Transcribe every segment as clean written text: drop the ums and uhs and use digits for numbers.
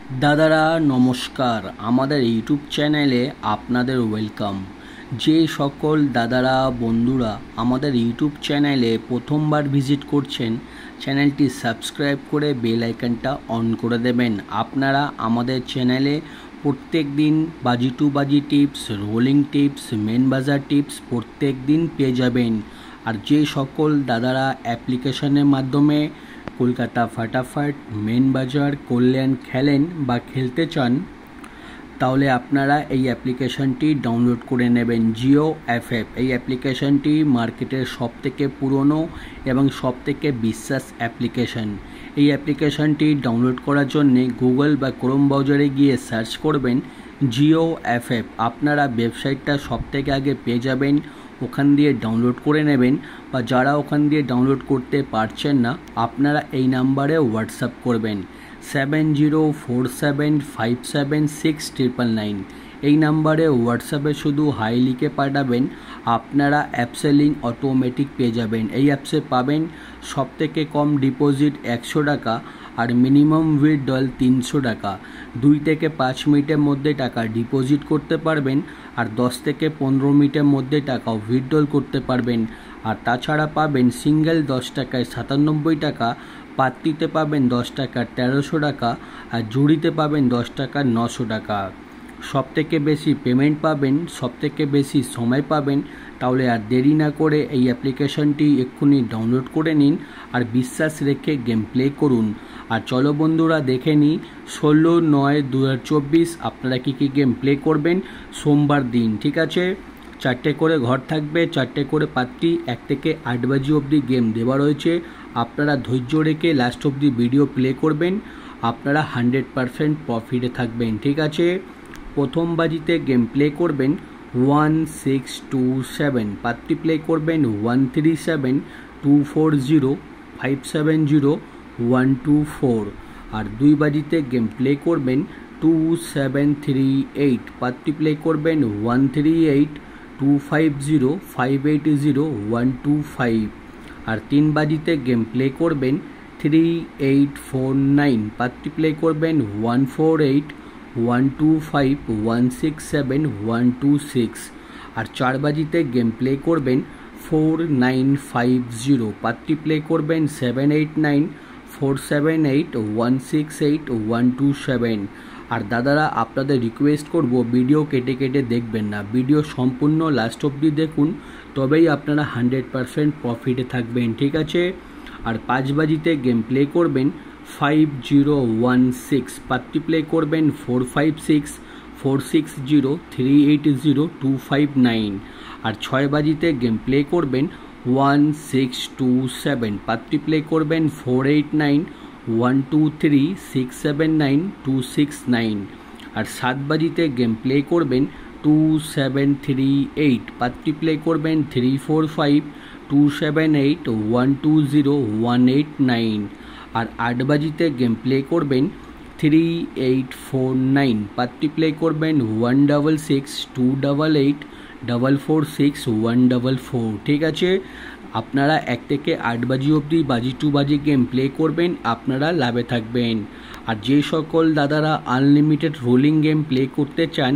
দাদারা নমস্কার, আমাদের ইউটিউব চ্যানেলে আপনাদের ওয়েলকাম। যে সকল দাদারা বন্ধুরা আমাদের ইউটিউব চ্যানেলে প্রথমবার ভিজিট করছেন, চ্যানেলটি সাবস্ক্রাইব করে বেল আইকনটা অন করে দেবেন। আপনারা আমাদের চ্যানেলে প্রত্যেক দিন বাজি টু বাজি টিপস, রোলিং টিপস, মেন বাজার টিপস প্রত্যেক দিন পেয়ে যাবেন। আর যে সকল দাদারা অ্যাপ্লিকেশনের মাধ্যমে কলকাতা ফাটাফাট, মেন বাজার, কল্যাণ খেলেন বা খেলতে চান, তাহলে আপনারা এই অ্যাপ্লিকেশনটি ডাউনলোড করে নেবেন। জিও এফএফ এই অ্যাপ্লিকেশনটি মার্কেটের সবথেকে পুরনো এবং সবথেকে বিশ্বাস অ্যাপ্লিকেশন। এই অ্যাপ্লিকেশনটি ডাউনলোড করার জন্যে গুগল বা ক্রোম ব্রাউজারে গিয়ে সার্চ করবেন জিও এফএফ। আপনারা ওয়েবসাইটটা সবথেকে আগে পেয়ে যাবেন, ওখান দিয়ে ডাউনলোড করে নেবেন। বা যারা ওখান দিয়ে ডাউনলোড করতে পারছেন না, আপনারা এই নাম্বারে হোয়াটসঅ্যাপ করবেন 7047576999। এই নাম্বারে হোয়াটসঅ্যাপে শুধু হাই লিখে পাঠাবেন, আপনারা অ্যাপসে লিঙ্ক অটোমেটিক পেয়ে যাবেন। এই অ্যাপসে পাবেন সবথেকে কম ডিপোজিট 100 টাকা আর মিনিমাম উইথড্রল 300 টাকা। 2 থেকে 5 মিনিটের মধ্যে টাকা ডিপোজিট করতে পারবেন আর 10 থেকে 15 মিনিটের মধ্যে টাকা উইথড্রল করতে পারবেন। আর তাছাড়া পাবেন সিঙ্গেল 10 টাকায় 97 টাকা, পাত্তিতে পাবেন 10 টাকার 1300 টাকা আর জুড়িতে পাবেন 10 টাকার 900 টাকা। সবথেকে বেশি পেমেন্ট পাবেন, সবথেকে বেশি সময় পাবেন। তাহলে আর দেরি না করে এই অ্যাপ্লিকেশনটি এক্ষুনি ডাউনলোড করে নিন আর বিশ্বাস রেখে গেম প্লে করুন। আর চলো বন্ধুরা দেখে নিই 16/9/2024 আপনারা কী কী গেম প্লে করবেন সোমবার দিন। ঠিক আছে, 4টে করে ঘর থাকবে, 4টে করে পাত্তি, 1 থেকে 8 বাজি অবধি গেম দেওয়া রয়েছে। আপনারা ধৈর্য রেখে লাস্ট অবধি ভিডিও প্লে করবেন, আপনারা 100% প্রফিটে থাকবেন। ঠিক আছে, প্রথম বাজিতে গেম প্লে করবেন 1627, পাত্তি প্লে করবেন 137240570124। আর 2 বাজিতে গেম প্লে করবেন 2738, পাত্তি প্লে করবেন 138250580125। আর 3 বাজিতে গেম প্লে করবেন 3849, পাত্তি প্লে করবেন 148125167126। আর 4 বাজিতে গেম প্লে করবেন 4950, পাত্তি প্লে করবেন 789478168127। আর দাদারা আপনাদের রিকোয়েস্ট করব ভিডিও কেটে কেটে দেখবেন না, ভিডিও সম্পূর্ণ লাস্ট অবধি দেখুন, তবেই আপনারা 100% প্রফিটে থাকবেন। ঠিক আছে, আর 5 বাজিতে গেম প্লে করবেন 5016, পাত্তি প্লে করবেন 456460380259। আর 6 বাজিতে গেম প্লে করবেন 1627, পাত্তি প্লে করবেন 489123679269। আর 7 বাজিতে গেম প্লে করবেন 2738, পাত্তি প্লে করবেন 345278120189। আর 8 বাজিতে গেম প্লে করবেন 3849, পাত্তি প্লে করবেন 166288446144। ঠিক আছে, আপনারা 1 থেকে 8 বাজি অবধি বাজি টু বাজি গেম প্লে করবেন, আপনারা লাভে থাকবেন। আর যে সকল দাদারা আনলিমিটেড রোলিং গেম প্লে করতে চান,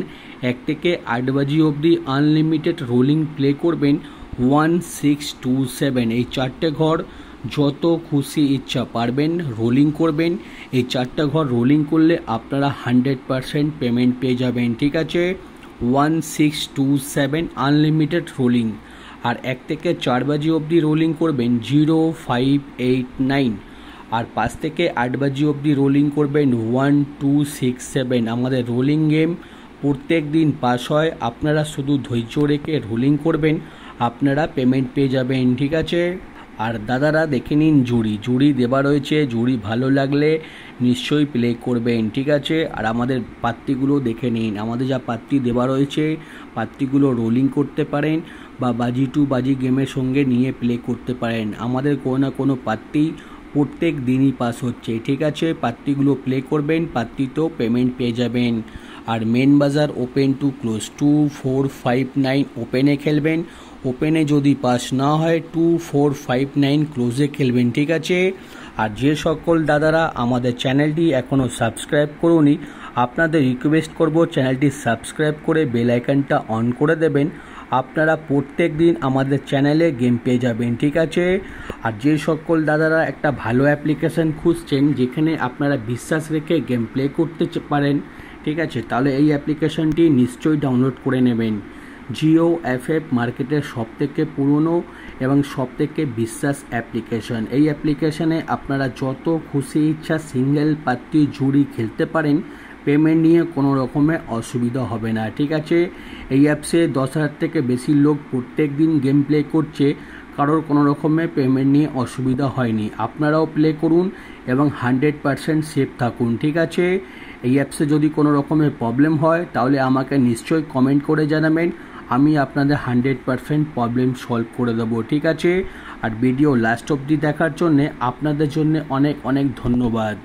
1 থেকে 8 বাজি অবধি আনলিমিটেড রোলিং প্লে করবেন 1627। এই 4টে ঘর যত খুশি ইচ্ছা পারবেন রোলিং করবেন। এই 4টা ঘর রোলিং করলে আপনারা 100% পেমেন্ট পেয়ে যাবেন। ঠিক আছে, 1627 আনলিমিটেড রোলিং। আর 1 থেকে 4 বাজি অবধি রোলিং করবেন 0589। আর 5 থেকে 8 বাজি অবধি রোলিং করবেন 1267। আমাদের রোলিং গেম প্রত্যেক দিন পাস হয়, আপনারা শুধু ধৈর্য রেখে রোলিং করবেন, আপনারা পেমেন্ট পেয়ে যাবেন। ঠিক আছে, আর দাদারা দেখে নিন জুড়ি দেওয়া রয়েছে, জুড়ি ভালো লাগলে নিশ্চয়ই প্লে করবেন। ঠিক আছে, আর আমাদের পাত্তিগুলো দেখে নিন, আমাদের যা পাত্তি দেওয়া রয়েছে, পাত্তিগুলো রোলিং করতে পারেন বা বাজি টু বাজি গেমের সঙ্গে নিয়ে প্লে করতে পারেন। আমাদের কোনো না কোনো পাত্তি প্রত্যেক দিনই পাস হচ্ছে। ঠিক আছে, পাত্তিগুলো প্লে করবেন, পাত্তিতেও পেমেন্ট পেয়ে যাবেন। আর মেন বাজার ওপেন টু ক্লোজ 2459 ওপেনে খেলবেন, ওপেনে যদি পাস না হয় 2459 ক্লোজে খেলবেন। ঠিক আছে, আর যে সকল দাদারা আমাদের চ্যানেলটি এখনও সাবস্ক্রাইব করুনি, আপনাদের রিকোয়েস্ট করব চ্যানেলটি সাবস্ক্রাইব করে বেল আইকনটা অন করে দেবেন। আপনারা প্রত্যেক দিন আমাদের চ্যানেলে গেম পেয়ে যাবেন, ঠিক আছে। আর যে সকল দাদারা একটা ভালো অ্যাপ্লিকেশান খুঁজছেন যেখানে আপনারা বিশ্বাস রেখে গেম প্লে করতে পারেন, ঠিক আছে, তাহলে এই অ্যাপ্লিকেশানটি নিশ্চয়ই ডাউনলোড করে নেবেন। জিও এফএফ মার্কেটের সবথেকে পুরনো এবং সবথেকে বিশ্বাস অ্যাপ্লিকেশন। এই অ্যাপ্লিকেশানে আপনারা যত খুশি ইচ্ছা সিঙ্গেল পাত্তি জুড়ি খেলতে পারেন, পেমেন্ট নিয়ে কোনো রকমের অসুবিধা হবে না, ঠিক আছে। এই অ্যাপসে 10,000 থেকে বেশি লোক প্রত্যেক দিন গেম প্লে করছে, কারোর কোনো রকমের পেমেন্ট নিয়ে অসুবিধা হয়নি। আপনারাও প্লে করুন এবং 100% সেফ থাকুন, ঠিক আছে। এই অ্যাপসে যদি কোনো রকমের প্রবলেম হয় তাহলে আমাকে নিশ্চয়ই কমেন্ট করে জানাবেন, আমি আপনাদের 100% প্রবলেম সলভ করে দেবো, ঠিক আছে। আর ভিডিও লাস্ট অবধি দেখার জন্যে আপনাদের জন্য অনেক অনেক ধন্যবাদ।